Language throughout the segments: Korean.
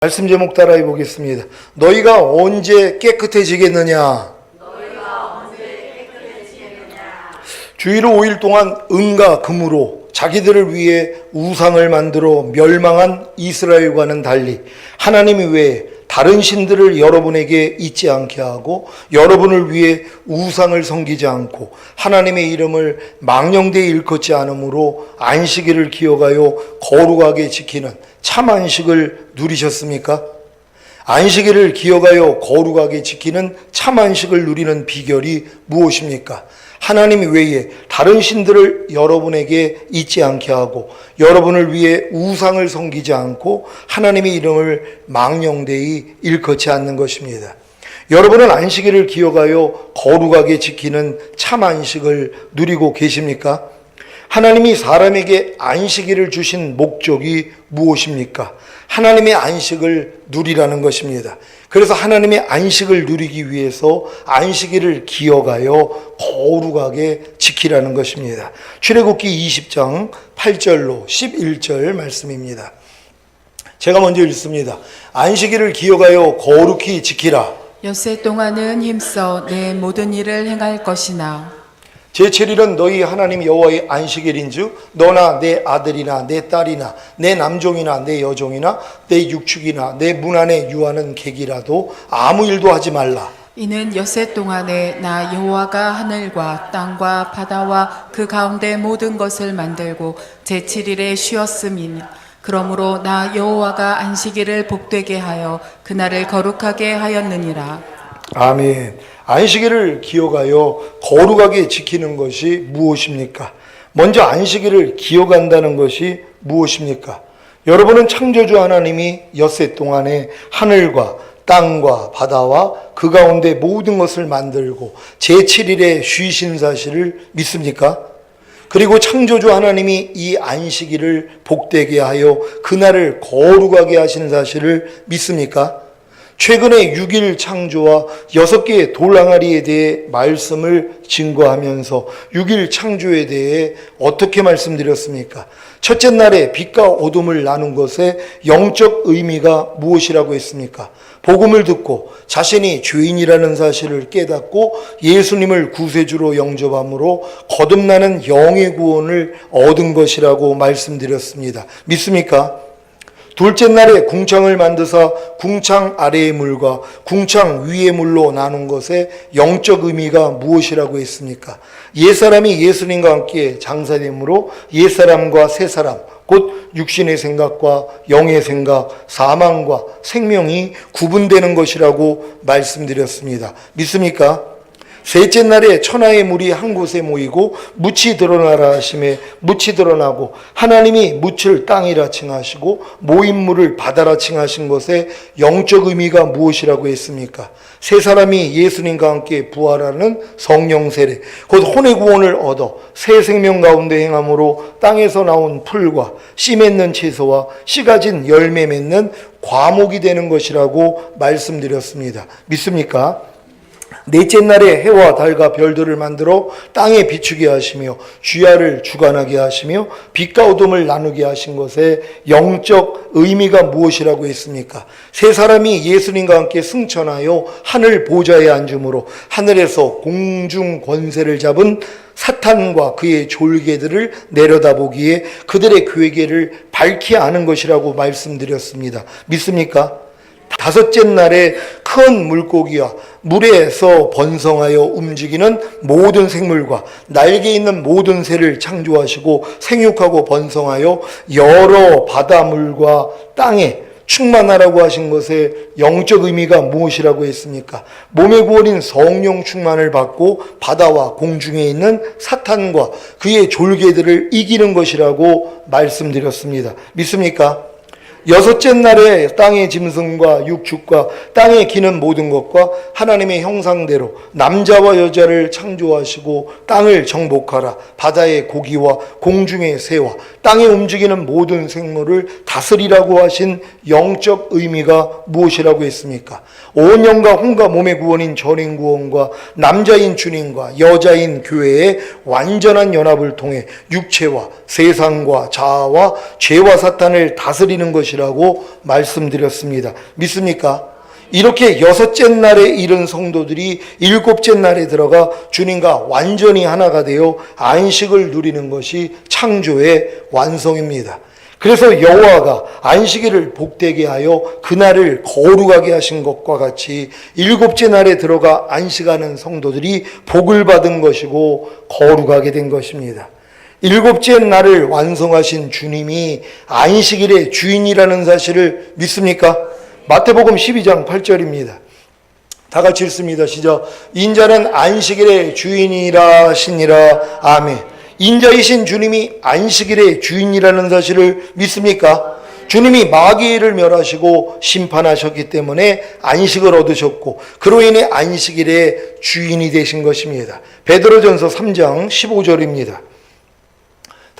말씀 제목 따라해 보겠습니다. 너희가 언제 깨끗해지겠느냐? 주일을 5일 동안 은과 금으로 자기들을 위해 우상을 만들어 멸망한 이스라엘과는 달리 하나님 외에 다른 신들을 여러분에게 잊지 않게 하고 여러분을 위해 우상을 섬기지 않고 하나님의 이름을 망령되이 일컫지 않으므로 안식일을 기억하여 거룩하게 지키는 참 안식을 누리셨습니까? 안식일을 기억하여 거룩하게 지키는 참 안식을 누리는 비결이 무엇입니까? 하나님 외에 다른 신들을 여러분에게 잊지 않게 하고 여러분을 위해 우상을 섬기지 않고 하나님의 이름을 망령되이 일컫지 않는 것입니다. 여러분은 안식일을 기억하여 거룩하게 지키는 참 안식을 누리고 계십니까? 하나님이 사람에게 안식일을 주신 목적이 무엇입니까? 하나님의 안식을 누리라는 것입니다. 그래서 하나님의 안식을 누리기 위해서 안식일을 기억하여 거룩하게 지키라는 것입니다. 출애굽기 20장 8절로 11절 말씀입니다. 제가 먼저 읽습니다. 안식일을 기억하여 거룩히 지키라. 엿새 동안은 힘써 내 모든 일을 행할 것이나 제7일은 너희 하나님 여호와의 안식일인즉 너나 내 아들이나 내 딸이나 내 남종이나 내 여종이나 내 육축이나 내 문 안에 유하는 객이라도 아무 일도 하지 말라. 이는 엿새 동안에 나 여호와가 하늘과 땅과 바다와 그 가운데 모든 것을 만들고 제7일에 쉬었음이니 그러므로 나 여호와가 안식일을 복되게 하여 그날을 거룩하게 하였느니라. 아멘. 안식일을 기억하여 거룩하게 지키는 것이 무엇입니까? 먼저 안식일을 기억한다는 것이 무엇입니까? 여러분은 창조주 하나님이 엿새 동안에 하늘과 땅과 바다와 그 가운데 모든 것을 만들고 제7일에 쉬신 사실을 믿습니까? 그리고 창조주 하나님이 이 안식일을 복되게 하여 그날을 거룩하게 하신 사실을 믿습니까? 최근에 6일 창조와 6개의 돌항아리에 대해 말씀을 증거하면서 6일 창조에 대해 어떻게 말씀드렸습니까? 첫째 날에 빛과 어둠을 나눈 것의 영적 의미가 무엇이라고 했습니까? 복음을 듣고 자신이 죄인이라는 사실을 깨닫고 예수님을 구세주로 영접함으로 거듭나는 영의 구원을 얻은 것이라고 말씀드렸습니다. 믿습니까? 둘째 날에 궁창을 만드사 궁창 아래의 물과 궁창 위의 물로 나눈 것의 영적 의미가 무엇이라고 했습니까? 옛사람이 예수님과 함께 장사됨으로 옛사람과 새사람 곧 육신의 생각과 영의 생각, 사망과 생명이 구분되는 것이라고 말씀드렸습니다. 믿습니까? 셋째 날에 천하의 물이 한 곳에 모이고 묻이 드러나라 하심에 묻이 드러나고 하나님이 묻을 땅이라 칭하시고 모인 물을 바다라 칭하신 것의 영적 의미가 무엇이라고 했습니까? 세 사람이 예수님과 함께 부활하는 성령 세례 곧 혼의 구원을 얻어 새 생명 가운데 행함으로 땅에서 나온 풀과 씨 맺는 채소와 씨 가진 열매 맺는 과목이 되는 것이라고 말씀드렸습니다. 믿습니까? 넷째 날에 해와 달과 별들을 만들어 땅에 비추게 하시며 주야를 주관하게 하시며 빛과 어둠을 나누게 하신 것의 영적 의미가 무엇이라고 했습니까? 세 사람이 예수님과 함께 승천하여 하늘 보좌에 앉음으로 하늘에서 공중 권세를 잡은 사탄과 그의 졸개들을 내려다보기에 그들의 괴계를 밝히 아는 것이라고 말씀드렸습니다. 믿습니까? 다섯째 날에 큰 물고기와 물에서 번성하여 움직이는 모든 생물과 날개 있는 모든 새를 창조하시고 생육하고 번성하여 여러 바다물과 땅에 충만하라고 하신 것의 영적 의미가 무엇이라고 했습니까? 몸의 구원인 성령 충만을 받고 바다와 공중에 있는 사탄과 그의 졸개들을 이기는 것이라고 말씀드렸습니다. 믿습니까? 여섯째 날에 땅의 짐승과 육축과 땅에 기는 모든 것과 하나님의 형상대로 남자와 여자를 창조하시고 땅을 정복하라. 바다의 고기와 공중의 새와 땅에 움직이는 모든 생물을 다스리라고 하신 영적 의미가 무엇이라고 했습니까? 온 영과 혼과 몸의 구원인 전인 구원과 남자인 주님과 여자인 교회의 완전한 연합을 통해 육체와 세상과 자아와 죄와 사탄을 다스리는 것이 것이라고 말씀드렸습니다. 믿습니까? 이렇게 여섯째 날에 이른 성도들이 일곱째 날에 들어가 주님과 완전히 하나가 되어 안식을 누리는 것이 창조의 완성입니다. 그래서 여호와가 안식일을 복되게 하여 그날을 거룩하게 하신 것과 같이 일곱째 날에 들어가 안식하는 성도들이 복을 받은 것이고 거룩하게 된 것입니다. 일곱째 날을 완성하신 주님이 안식일의 주인이라는 사실을 믿습니까? 마태복음 12장 8절입니다. 다 같이 읽습니다. 시작. 인자는 안식일의 주인이라 하시니라. 아멘. 인자이신 주님이 안식일의 주인이라는 사실을 믿습니까? 주님이 마귀를 멸하시고 심판하셨기 때문에 안식을 얻으셨고 그로 인해 안식일의 주인이 되신 것입니다. 베드로전서 3장 15절입니다.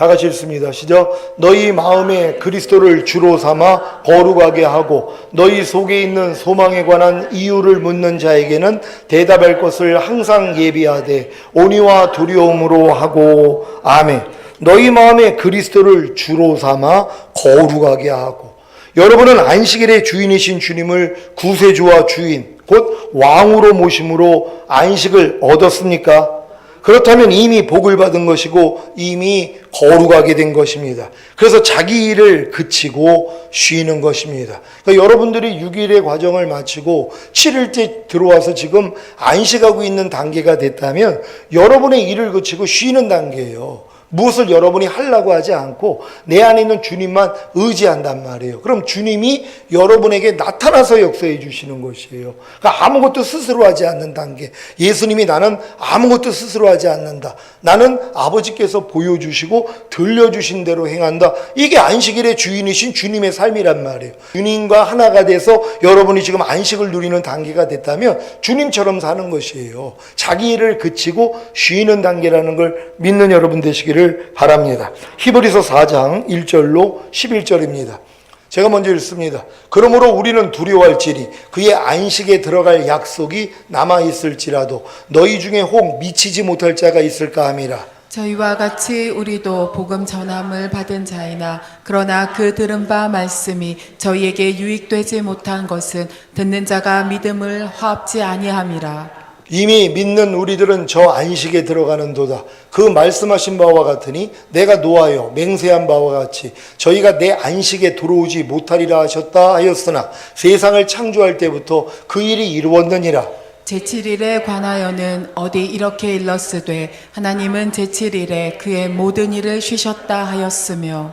다 같이 읽습니다. 시작. 너희 마음에 그리스도를 주로 삼아 거룩하게 하고 너희 속에 있는 소망에 관한 이유를 묻는 자에게는 대답할 것을 항상 예비하되 온유와 두려움으로 하고. 아멘. 너희 마음에 그리스도를 주로 삼아 거룩하게 하고. 여러분은 안식일의 주인이신 주님을 구세주와 주인 곧 왕으로 모심으로 안식을 얻었습니까? 그렇다면 이미 복을 받은 것이고 이미 거룩하게 된 것입니다. 그래서 자기 일을 그치고 쉬는 것입니다. 그러니까 여러분들이 6일의 과정을 마치고 7일째 들어와서 지금 안식하고 있는 단계가 됐다면 여러분의 일을 그치고 쉬는 단계예요. 무엇을 여러분이 하려고 하지 않고 내 안에 있는 주님만 의지한단 말이에요. 그럼 주님이 여러분에게 나타나서 역사해 주시는 것이에요. 그러니까 아무것도 스스로 하지 않는 단계. 예수님이 나는 아무것도 스스로 하지 않는다. 나는 아버지께서 보여주시고 들려주신 대로 행한다. 이게 안식일의 주인이신 주님의 삶이란 말이에요. 주님과 하나가 돼서 여러분이 지금 안식을 누리는 단계가 됐다면 주님처럼 사는 것이에요. 자기 일을 그치고 쉬는 단계라는 걸 믿는 여러분 되시기를 바랍니다. 히브리서 4장 1절로 11절입니다. 제가 먼저 읽습니다. 그러므로 우리는 두려워할지니 그의 안식에 들어갈 약속이 남아있을지라도 너희 중에 혹 미치지 못할 자가 있을까 함이라. 저희와 같이 우리도 복음 전함을 받은 자이나 그러나 그 들은 바 말씀이 저희에게 유익되지 못한 것은 듣는 자가 믿음을 화합지 아니함이라. 이미 믿는 우리들은 저 안식에 들어가는도다. 그 말씀하신 바와 같으니 내가 노하여 맹세한 바와 같이 저희가 내 안식에 들어오지 못하리라 하셨다 하였으나 세상을 창조할 때부터 그 일이 이루었느니라. 제7일에 관하여는 어디 이렇게 일렀으되 하나님은 제7일에 그의 모든 일을 쉬셨다 하였으며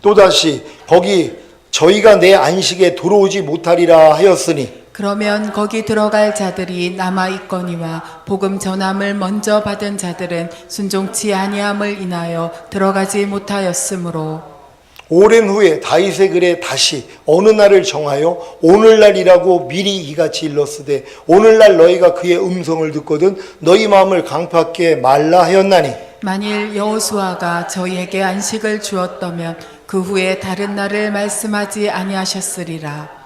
또다시 거기 저희가 내 안식에 들어오지 못하리라 하였으니 그러면 거기 들어갈 자들이 남아있거니와 복음 전함을 먼저 받은 자들은 순종치 아니함을 인하여 들어가지 못하였으므로 오랜 후에 다윗의 글에 다시 어느 날을 정하여 오늘날이라고 미리 이같이 일렀으되 오늘날 너희가 그의 음성을 듣거든 너희 마음을 강팍게 말라 하였나니 만일 여호수아가 저희에게 안식을 주었다면 그 후에 다른 날을 말씀하지 아니하셨으리라.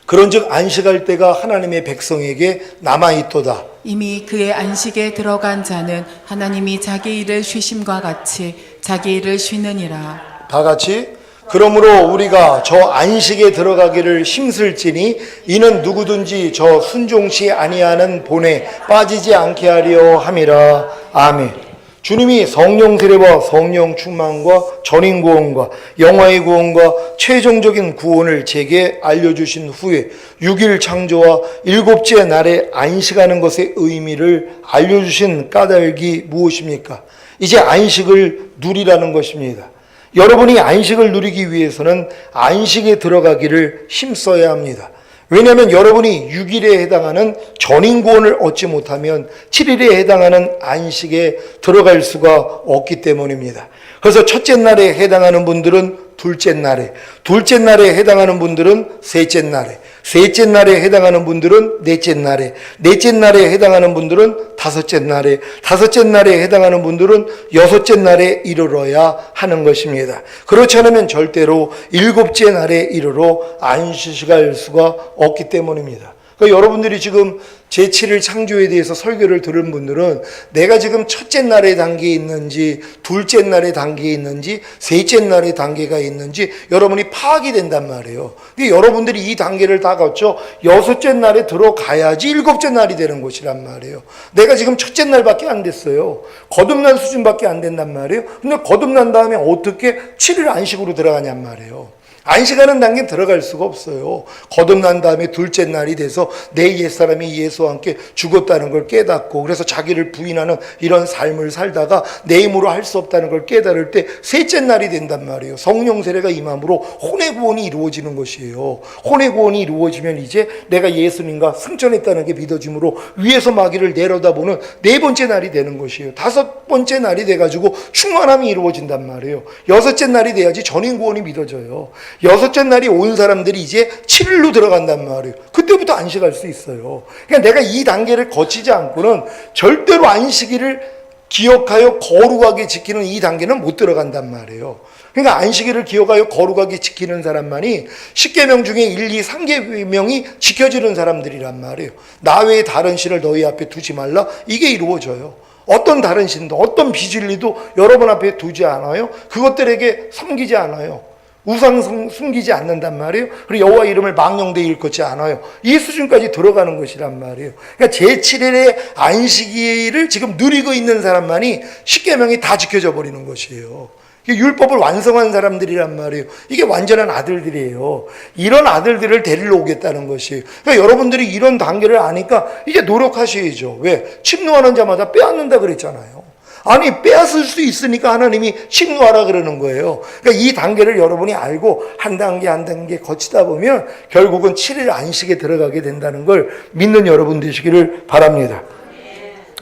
그런즉 안식할 때가 하나님의 백성에게 남아있도다. 이미 그의 안식에 들어간 자는 하나님이 자기 일을 쉬심과 같이 자기 일을 쉬느니라. 다 같이 그러므로 우리가 저 안식에 들어가기를 힘쓸지니 이는 누구든지 저 순종치 아니하는 본에 빠지지 않게 하려 함이라. 아멘. 주님이 성령 세례와 성령 충만과 전인 구원과 영화의 구원과 최종적인 구원을 제게 알려주신 후에 6일 창조와 일곱째 날에 안식하는 것의 의미를 알려주신 까닭이 무엇입니까? 이제 안식을 누리라는 것입니다. 여러분이 안식을 누리기 위해서는 안식에 들어가기를 힘써야 합니다. 왜냐하면 여러분이 6일에 해당하는 전인구원을 얻지 못하면 7일에 해당하는 안식에 들어갈 수가 없기 때문입니다. 그래서 첫째 날에 해당하는 분들은 둘째 날에, 둘째 날에 해당하는 분들은 셋째 날에, 셋째 날에 해당하는 분들은 넷째 날에, 넷째 날에 해당하는 분들은 다섯째 날에, 다섯째 날에 해당하는 분들은 여섯째 날에 이르러야 하는 것입니다. 그렇지 않으면 절대로 일곱째 날에 이르러 안식할 수가 없기 때문입니다. 그러니까 여러분들이 지금 제7일 창조에 대해서 설교를 들은 분들은 내가 지금 첫째 날의 단계에 있는지 둘째 날의 단계에 있는지 셋째 날의 단계가 있는지 여러분이 파악이 된단 말이에요. 근데 여러분들이 이 단계를 다 거쳐 여섯째 날에 들어가야지 일곱째 날이 되는 것이란 말이에요. 내가 지금 첫째 날밖에 안 됐어요. 거듭난 수준밖에 안 된단 말이에요. 근데 거듭난 다음에 어떻게 7일 안식으로 들어가냔 말이에요. 안식하는 단계는 들어갈 수가 없어요. 거듭난 다음에 둘째 날이 돼서 내 옛사람이 예수와 함께 죽었다는 걸 깨닫고 그래서 자기를 부인하는 이런 삶을 살다가 내 힘으로 할 수 없다는 걸 깨달을 때 셋째 날이 된단 말이에요. 성령 세례가 임함으로 혼의 구원이 이루어지는 것이에요. 혼의 구원이 이루어지면 이제 내가 예수님과 승천했다는 게 믿어짐으로 위에서 마귀를 내려다보는 네 번째 날이 되는 것이에요. 다섯 번째 날이 돼가지고 충만함이 이루어진단 말이에요. 여섯째 날이 돼야지 전인 구원이 믿어져요. 여섯째 날이 온 사람들이 이제 7일로 들어간단 말이에요. 그때부터 안식할 수 있어요. 그러니까 내가 이 단계를 거치지 않고는 절대로 안식일을 기억하여 거룩하게 지키는 이 단계는 못 들어간단 말이에요. 그러니까 안식일을 기억하여 거룩하게 지키는 사람만이 10계명 중에 1, 2, 3계명이 지켜지는 사람들이란 말이에요. 나 외에 다른 신을 너희 앞에 두지 말라. 이게 이루어져요. 어떤 다른 신도 어떤 비진리도 여러분 앞에 두지 않아요. 그것들에게 섬기지 않아요. 우상 숨기지 않는단 말이에요. 그리고 여호와 이름을 망령되이 일컫지 않아요. 이 수준까지 들어가는 것이란 말이에요. 그러니까 제7일의 안식일을 지금 누리고 있는 사람만이 10계명이 다 지켜져 버리는 것이에요. 율법을 완성한 사람들이란 말이에요. 이게 완전한 아들들이에요. 이런 아들들을 데리러 오겠다는 것이에요. 그러니까 여러분들이 이런 단계를 아니까 이제 노력하셔야죠. 왜? 침노하는 자마다 빼앗는다 그랬잖아요. 아니 빼앗을 수 있으니까 하나님이 침노하라 그러는 거예요. 그러니까 이 단계를 여러분이 알고 한 단계 한 단계 거치다 보면 결국은 7일 안식에 들어가게 된다는 걸 믿는 여러분 되시기를 바랍니다.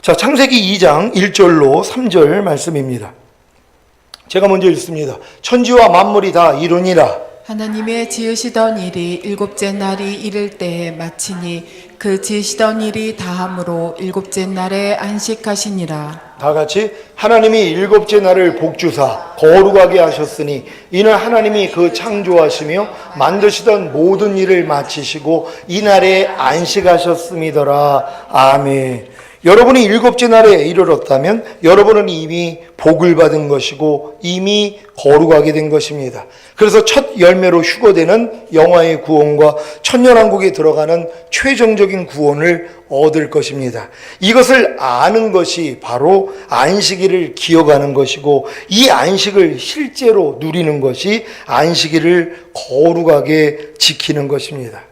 자, 창세기 2장 1절로 3절 말씀입니다. 제가 먼저 읽습니다. 천지와 만물이 다 이루니라. 하나님의 지으시던 일이 일곱째 날이 이를 때에 마치니 그 지으시던 일이 다함으로 일곱째 날에 안식하시니라. 다 같이 하나님이 일곱째 날을 복주사 거룩하게 하셨으니 이는 하나님이 그 창조하시며 만드시던 모든 일을 마치시고 이 날에 안식하셨음이더라. 아멘. 여러분이 일곱째 날에 이르렀다면 여러분은 이미 복을 받은 것이고 이미 거룩하게 된 것입니다. 그래서 첫 열매로 휴거되는 영화의 구원과 천년왕국에 들어가는 최종적인 구원을 얻을 것입니다. 이것을 아는 것이 바로 안식일을 기억하는 것이고 이 안식을 실제로 누리는 것이 안식일을 거룩하게 지키는 것입니다.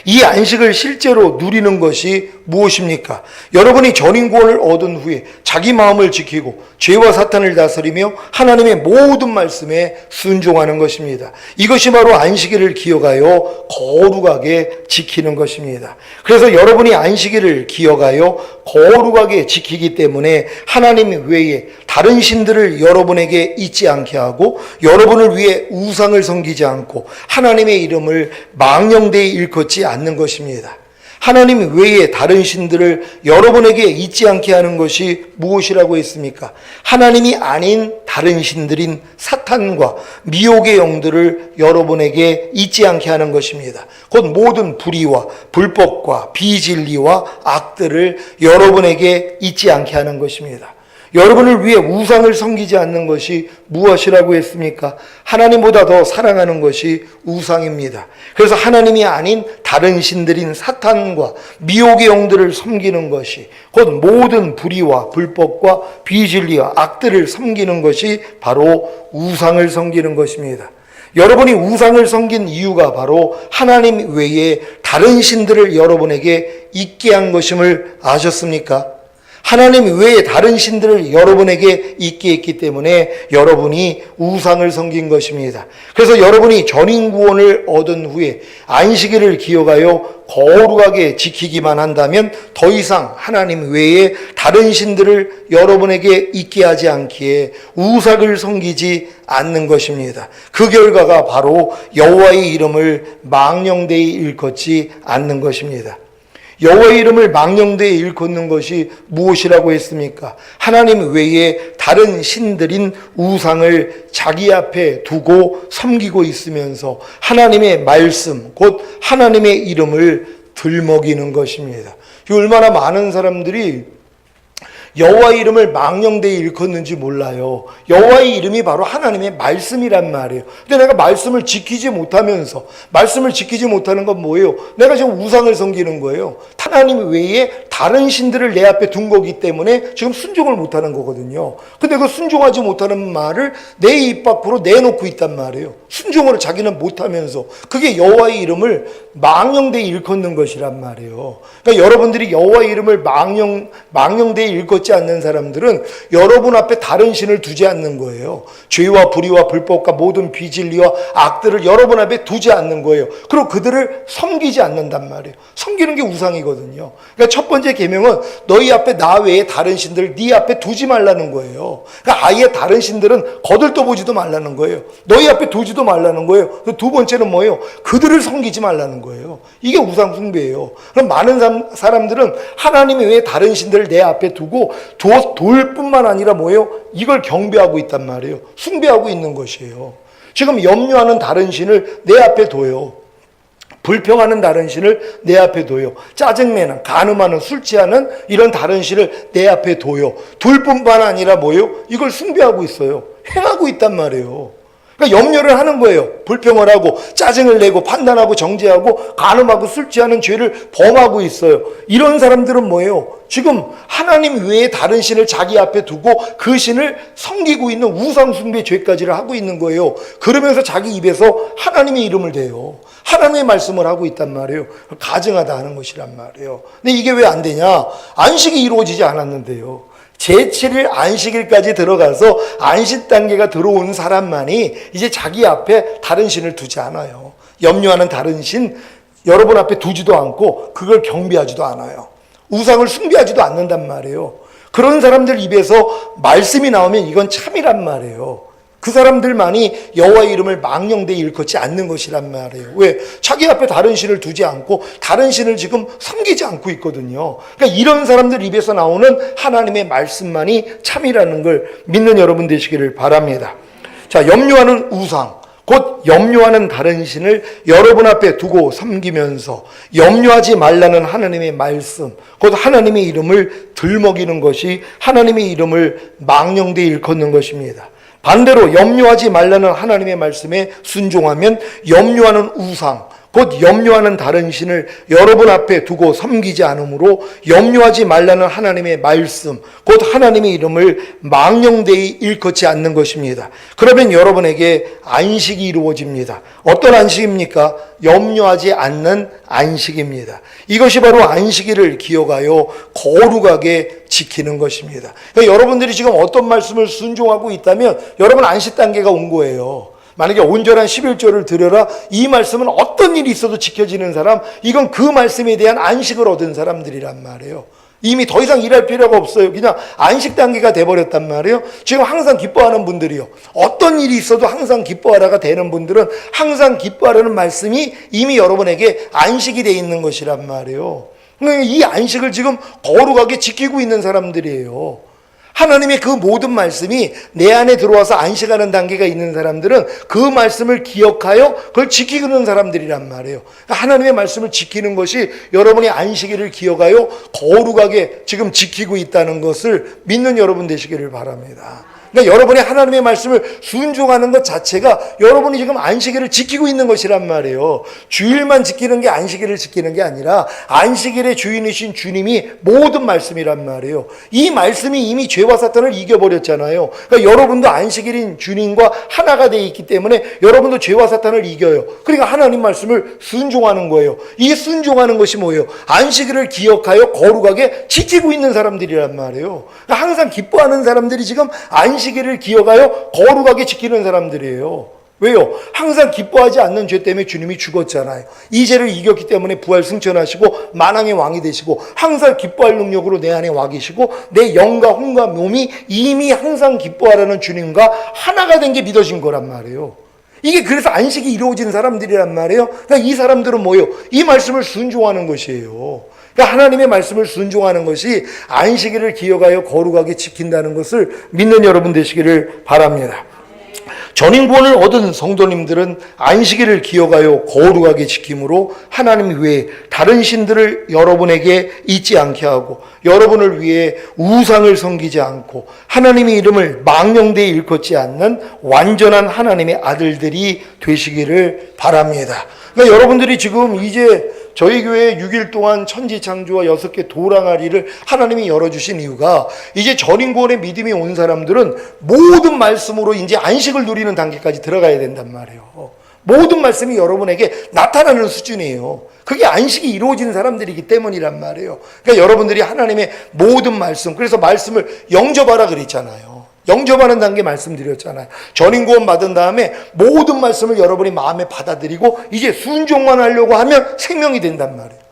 이 안식을 실제로 누리는 것이 무엇입니까? 여러분이 전인구원을 얻은 후에 자기 마음을 지키고 죄와 사탄을 다스리며 하나님의 모든 말씀에 순종하는 것입니다. 이것이 바로 안식일을 기억하여 거룩하게 지키는 것입니다. 그래서 여러분이 안식일을 기억하여 거룩하게 지키기 때문에 하나님 외에 다른 신들을 여러분에게 잊지 않게 하고 여러분을 위해 우상을 섬기지 않고 하나님의 이름을 망령되이 일컫지 않는 것입니다. 하나님 외에 다른 신들을 여러분에게 잊지 않게 하는 것이 무엇이라고 했습니까? 하나님이 아닌 다른 신들인 사탄과 미혹의 영들을 여러분에게 잊지 않게 하는 것입니다. 곧 모든 불의와 불법과 비진리와 악들을 여러분에게 잊지 않게 하는 것입니다. 여러분을 위해 우상을 섬기지 않는 것이 무엇이라고 했습니까? 하나님보다 더 사랑하는 것이 우상입니다. 그래서 하나님이 아닌 다른 신들인 사탄과 미혹의 영들을 섬기는 것이 곧 모든 불의와 불법과 비진리와 악들을 섬기는 것이 바로 우상을 섬기는 것입니다. 여러분이 우상을 섬긴 이유가 바로 하나님 외에 다른 신들을 여러분에게 잊게 한 것임을 아셨습니까? 하나님 외에 다른 신들을 여러분에게 잊게 했기 때문에 여러분이 우상을 섬긴 것입니다. 그래서 여러분이 전인구원을 얻은 후에 안식일을 기억하여 거룩하게 지키기만 한다면 더 이상 하나님 외에 다른 신들을 여러분에게 잊게 하지 않기에 우상을 섬기지 않는 것입니다. 그 결과가 바로 여호와의 이름을 망령되이 일컫지 않는 것입니다. 여호와의 이름을 망령되이 일컫는 것이 무엇이라고 했습니까? 하나님 외에 다른 신들인 우상을 자기 앞에 두고 섬기고 있으면서 하나님의 말씀, 곧 하나님의 이름을 들먹이는 것입니다. 얼마나 많은 사람들이 여호와의 이름을 망령되이 일컫는지 몰라요. 여호와의 이름이 바로 하나님의 말씀이란 말이에요. 근데 내가 말씀을 지키지 못하면서, 말씀을 지키지 못하는 건 뭐예요? 내가 지금 우상을 섬기는 거예요. 하나님 외에 다른 신들을 내 앞에 둔 거기 때문에 지금 순종을 못하는 거거든요. 근데 그 순종하지 못하는 말을 내 입 밖으로 내놓고 있단 말이에요. 순종을 자기는 못하면서. 그게 여호와의 이름을 망령되이 일컫는 것이란 말이에요. 그러니까 여러분들이 여호와의 이름을 망령되이 일컫지 않는 사람들은 여러분 앞에 다른 신을 두지 않는 거예요. 죄와 불의와 불법과 모든 비진리와 악들을 여러분 앞에 두지 않는 거예요. 그리고 그들을 섬기지 않는단 말이에요. 섬기는 게 우상이거든요. 그러니까 첫 번째 계명은 너희 앞에 나 외에 다른 신들을 네 앞에 두지 말라는 거예요. 그러니까 아예 다른 신들은 거들떠보지도 말라는 거예요. 너희 앞에 두지도 말라는 거예요. 두 번째는 뭐예요? 그들을 섬기지 말라는 거예요. 이게 우상 숭배예요. 그럼 많은 사람들은 하나님 외에 다른 신들을 내 앞에 두고 돌 뿐만 아니라 뭐예요? 이걸 경배하고 있단 말이에요. 숭배하고 있는 것이에요. 지금 염려하는 다른 신을 내 앞에 둬요. 불평하는 다른 신을 내 앞에 둬요. 짜증내는, 간음하는, 술 취하는 이런 다른 신을 내 앞에 둬요. 둘 뿐만 아니라 뭐예요? 이걸 숭배하고 있어요. 행하고 있단 말이에요. 그러니까 염려를 하는 거예요. 불평을 하고 짜증을 내고 판단하고 정죄하고 간음하고 술 취하는 죄를 범하고 있어요. 이런 사람들은 뭐예요? 지금 하나님 외에 다른 신을 자기 앞에 두고 그 신을 섬기고 있는 우상 숭배 죄까지를 하고 있는 거예요. 그러면서 자기 입에서 하나님의 이름을 대요. 하나님의 말씀을 하고 있단 말이에요. 가증하다 하는 것이란 말이에요. 근데 이게 왜 안 되냐? 안식이 이루어지지 않았는데요. 제7일 안식일까지 들어가서 안식 단계가 들어온 사람만이 이제 자기 앞에 다른 신을 두지 않아요. 염려하는 다른 신 여러분 앞에 두지도 않고 그걸 경배하지도 않아요. 우상을 숭배하지도 않는단 말이에요. 그런 사람들 입에서 말씀이 나오면 이건 참이란 말이에요. 그 사람들만이 여호와의 이름을 망령되이 일컫지 않는 것이란 말이에요. 왜? 자기 앞에 다른 신을 두지 않고 다른 신을 지금 섬기지 않고 있거든요. 그러니까 이런 사람들 입에서 나오는 하나님의 말씀만이 참이라는 걸 믿는 여러분 되시기를 바랍니다. 자, 염려하는 우상, 곧 염려하는 다른 신을 여러분 앞에 두고 섬기면서 염려하지 말라는 하나님의 말씀, 곧 하나님의 이름을 들먹이는 것이 하나님의 이름을 망령되이 일컫는 것입니다. 반대로 염려하지 말라는 하나님의 말씀에 순종하면 염려하는 우상, 곧 염려하는 다른 신을 여러분 앞에 두고 섬기지 않으므로 염려하지 말라는 하나님의 말씀, 곧 하나님의 이름을 망령되이 일컫지 않는 것입니다. 그러면 여러분에게 안식이 이루어집니다. 어떤 안식입니까? 염려하지 않는 안식입니다. 이것이 바로 안식일을 기억하여 거룩하게 지키는 것입니다. 그러니까 여러분들이 지금 어떤 말씀을 순종하고 있다면 여러분 안식 단계가 온 거예요. 만약에 온전한 11조를 드려라, 이 말씀은 어떤 일이 있어도 지켜지는 사람, 이건 그 말씀에 대한 안식을 얻은 사람들이란 말이에요. 이미 더 이상 일할 필요가 없어요. 그냥 안식 단계가 돼버렸단 말이에요. 지금 항상 기뻐하는 분들이요, 어떤 일이 있어도 항상 기뻐하라가 되는 분들은 항상 기뻐하라는 말씀이 이미 여러분에게 안식이 돼 있는 것이란 말이에요. 이 안식을 지금 거룩하게 지키고 있는 사람들이에요. 하나님의 그 모든 말씀이 내 안에 들어와서 안식하는 단계가 있는 사람들은 그 말씀을 기억하여 그걸 지키는 사람들이란 말이에요. 하나님의 말씀을 지키는 것이 여러분이 안식일을 기억하여 거룩하게 지금 지키고 있다는 것을 믿는 여러분 되시기를 바랍니다. 그러니까 여러분이 하나님의 말씀을 순종하는 것 자체가 여러분이 지금 안식일을 지키고 있는 것이란 말이에요. 주일만 지키는 게 안식일을 지키는 게 아니라 안식일의 주인이신 주님이 모든 말씀이란 말이에요. 이 말씀이 이미 죄와 사탄을 이겨버렸잖아요. 그러니까 여러분도 안식일인 주님과 하나가 되어 있기 때문에 여러분도 죄와 사탄을 이겨요. 그러니까 하나님 말씀을 순종하는 거예요. 이 순종하는 것이 뭐예요? 안식일을 기억하여 거룩하게 지키고 있는 사람들이란 말이에요. 그러니까 항상 기뻐하는 사람들이 지금 안식일을 기억하여 거룩하게 지키는 사람들이에요. 왜요? 항상 기뻐하지 않는 죄 때문에 주님이 죽었잖아요. 이 죄를 이겼기 때문에 부활 승천하시고 만왕의 왕이 되시고 항상 기뻐할 능력으로 내 안에 와 계시고 내 영과 혼과 몸이 이미 항상 기뻐하라는 주님과 하나가 된 게 믿어진 거란 말이에요. 이게 그래서 안식이 이루어진 사람들이란 말이에요. 그러니까 이 사람들은 뭐예요? 이 말씀을 순종하는 것이에요. 그러니까 하나님의 말씀을 순종하는 것이 안식일을 기억하여 거룩하게 지킨다는 것을 믿는 여러분 되시기를 바랍니다. 전인구원을 얻은 성도님들은 안식일을 기억하여 거룩하게 지킴으로 하나님 외에 다른 신들을 여러분에게 잊지 않게 하고 여러분을 위해 우상을 섬기지 않고 하나님의 이름을 망령되이 일컫지 않는 완전한 하나님의 아들들이 되시기를 바랍니다. 그러니까 여러분들이 지금 이제 저희 교회 6일 동안 천지창조와 6개 도랑아리를 하나님이 열어주신 이유가 이제 전인구원의 믿음이 온 사람들은 모든 말씀으로 이제 안식을 누리는 단계까지 들어가야 된단 말이에요. 모든 말씀이 여러분에게 나타나는 수준이에요. 그게 안식이 이루어진 사람들이기 때문이란 말이에요. 그러니까 여러분들이 하나님의 모든 말씀, 그래서 말씀을 영접하라 그랬잖아요. 영접하는 단계 말씀드렸잖아요. 전인구원 받은 다음에 모든 말씀을 여러분이 마음에 받아들이고 이제 순종만 하려고 하면 생명이 된단 말이에요.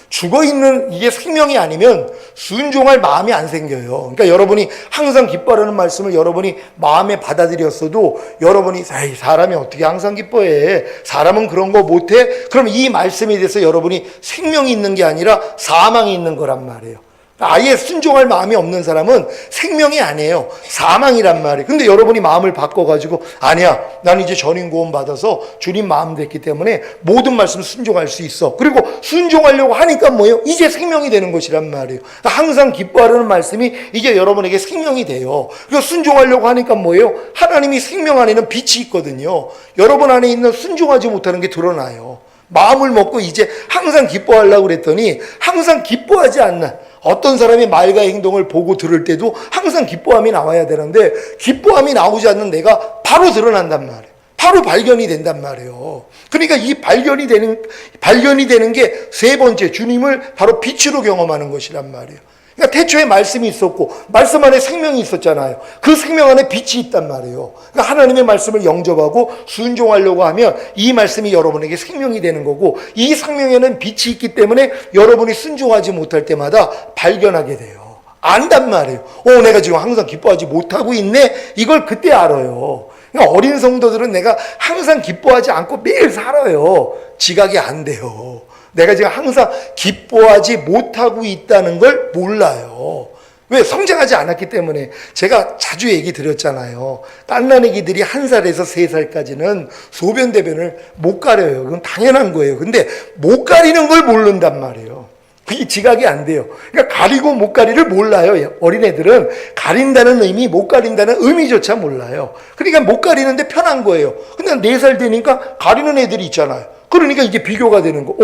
죽어있는 이게 생명이 아니면 순종할 마음이 안 생겨요. 그러니까 여러분이 항상 기뻐하라는 말씀을 여러분이 마음에 받아들였어도 여러분이 사람이 어떻게 항상 기뻐해? 사람은 그런 거 못해? 그럼 이 말씀에 대해서 여러분이 생명이 있는 게 아니라 사망이 있는 거란 말이에요. 아예 순종할 마음이 없는 사람은 생명이 아니에요. 사망이란 말이에요. 근데 여러분이 마음을 바꿔가지고 아니야, 난 이제 전인구원 받아서 주님 마음 됐기 때문에 모든 말씀 순종할 수 있어. 그리고 순종하려고 하니까 뭐예요? 이제 생명이 되는 것이란 말이에요. 그러니까 항상 기뻐하라는 말씀이 이제 여러분에게 생명이 돼요. 그리고 순종하려고 하니까 뭐예요? 하나님이 생명 안에는 빛이 있거든요. 여러분 안에 있는 순종하지 못하는 게 드러나요. 마음을 먹고 이제 항상 기뻐하려고 그랬더니 항상 기뻐하지 않는 어떤 사람의 말과 행동을 보고 들을 때도 항상 기뻐함이 나와야 되는데 기뻐함이 나오지 않는 내가 바로 드러난단 말이에요. 바로 발견이 된단 말이에요. 그러니까 이 발견이 되는 게 세 번째, 주님을 바로 빛으로 경험하는 것이란 말이에요. 그러니까 태초에 말씀이 있었고 말씀 안에 생명이 있었잖아요. 그 생명 안에 빛이 있단 말이에요. 그러니까 하나님의 말씀을 영접하고 순종하려고 하면 이 말씀이 여러분에게 생명이 되는 거고 이 생명에는 빛이 있기 때문에 여러분이 순종하지 못할 때마다 발견하게 돼요. 안단 말이에요. 내가 지금 항상 기뻐하지 못하고 있네. 이걸 그때 알아요. 그러니까 어린 성도들은 내가 항상 기뻐하지 않고 매일 살아요. 지각이 안 돼요. 내가 지금 항상 기뻐하지 못하고 있다는 걸 몰라요. 왜? 성장하지 않았기 때문에. 제가 자주 얘기 드렸잖아요. 갓난 아기들이 1살에서 3살까지는 소변 대변을 못 가려요. 그건 당연한 거예요. 근데 못 가리는 걸 모른단 말이에요. 그게 지각이 안 돼요. 그러니까 가리고 못 가리를 몰라요. 어린애들은 가린다는 의미, 못 가린다는 의미조차 몰라요. 그러니까 못 가리는데 편한 거예요. 근데 4살 되니까 가리는 애들이 있잖아요. 그러니까 이게 비교가 되는 거.